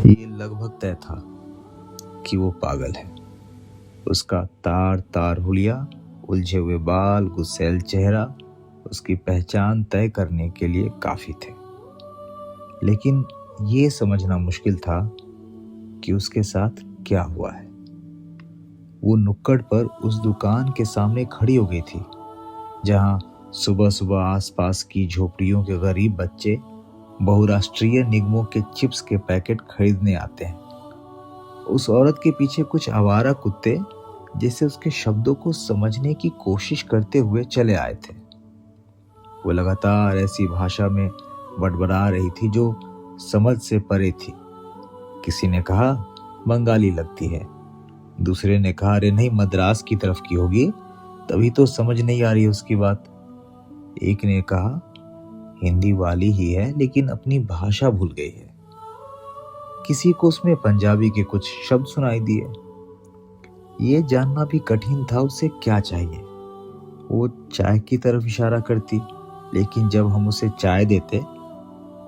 ये लगभग तय था कि वो पागल है। उसका तार तार हुलिया, उलझे हुए बाल, गुस्सैल चेहरा उसकी पहचान तय करने के लिए काफी थे। लेकिन ये समझना मुश्किल था कि उसके साथ क्या हुआ है। वो नुक्कड़ पर उस दुकान के सामने खड़ी हो गई थी जहां सुबह सुबह आसपास की झोपड़ियों के गरीब बच्चे बहुराष्ट्रीय निगमों के चिप्स के पैकेट खरीदने आते हैं। उस औरत के पीछे कुछ आवारा कुत्ते जैसे उसके शब्दों को समझने की कोशिश करते हुए चले आए थे। वो लगातार ऐसी भाषा में बड़बड़ा रही थी जो समझ से परे थी। किसी ने कहा बंगाली लगती है, दूसरे ने कहा अरे नहीं मद्रास की तरफ की होगी, तभी तो समझ नहीं आ रही उसकी बात। एक ने कहा हिंदी वाली ही है लेकिन अपनी भाषा भूल गई है। किसी को उसमें पंजाबी के कुछ शब्द सुनाई दिए। ये जानना भी कठिन था उसे क्या चाहिए। वो चाय की तरफ इशारा करती, लेकिन जब हम उसे चाय देते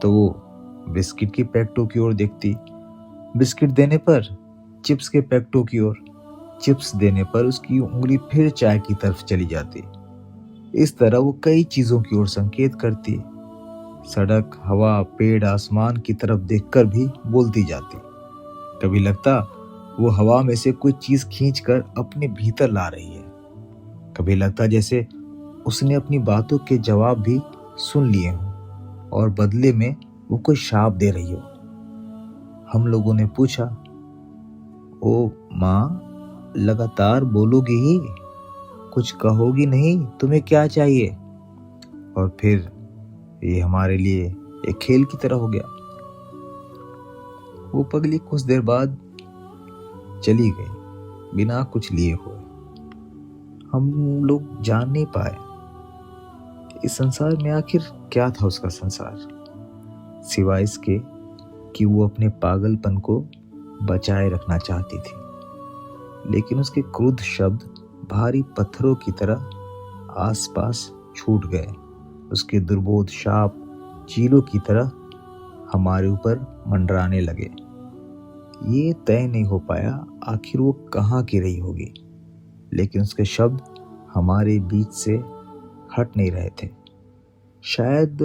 तो वो बिस्किट की पैकेटों की ओर देखती, बिस्किट देने पर चिप्स के पैकेटों की ओर, चिप्स देने पर उसकी उंगली फिर चाय की तरफ चली जाती। इस तरह वो कई चीजों की ओर संकेत करती। सड़क, हवा, पेड़, आसमान की तरफ देखकर भी बोलती जाती। कभी लगता वो हवा में से कोई चीज खींचकर अपने भीतर ला रही है। कभी लगता जैसे उसने अपनी बातों के जवाब भी सुन लिए हों और बदले में वो कोई शाप दे रही हो। हम लोगों ने पूछा, ओ माँ, लगातार बोलोगी ही, कुछ कहोगी नहीं, तुम्हें क्या चाहिए? और फिर ये हमारे लिए एक खेल की तरह हो गया। वो पगली कुछ देर बाद चली गई बिना कुछ लिए हुए। हम लोग जान नहीं पाए इस संसार में आखिर क्या था उसका संसार, सिवाय इसके कि वो अपने पागलपन को बचाए रखना चाहती थी। लेकिन उसके क्रुद्ध शब्द भारी पत्थरों की तरह आसपास छूट गए। उसके दुर्बोध शाप चीलों की तरह हमारे ऊपर मंडराने लगे। ये तय नहीं हो पाया आखिर वो कहाँ की रही होगी, लेकिन उसके शब्द हमारे बीच से हट नहीं रहे थे। शायद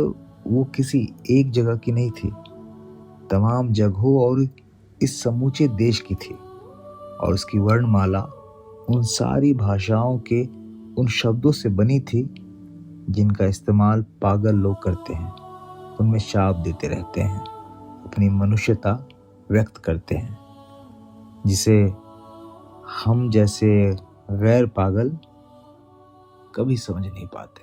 वो किसी एक जगह की नहीं थी, तमाम जगहों और इस समूचे देश की थी। और उसकी वर्णमाला उन सारी भाषाओं के उन शब्दों से बनी थी जिनका इस्तेमाल पागल लोग करते हैं। उनमें शाप देते रहते हैं, अपनी मनुष्यता व्यक्त करते हैं, जिसे हम जैसे गैर पागल कभी समझ नहीं पाते।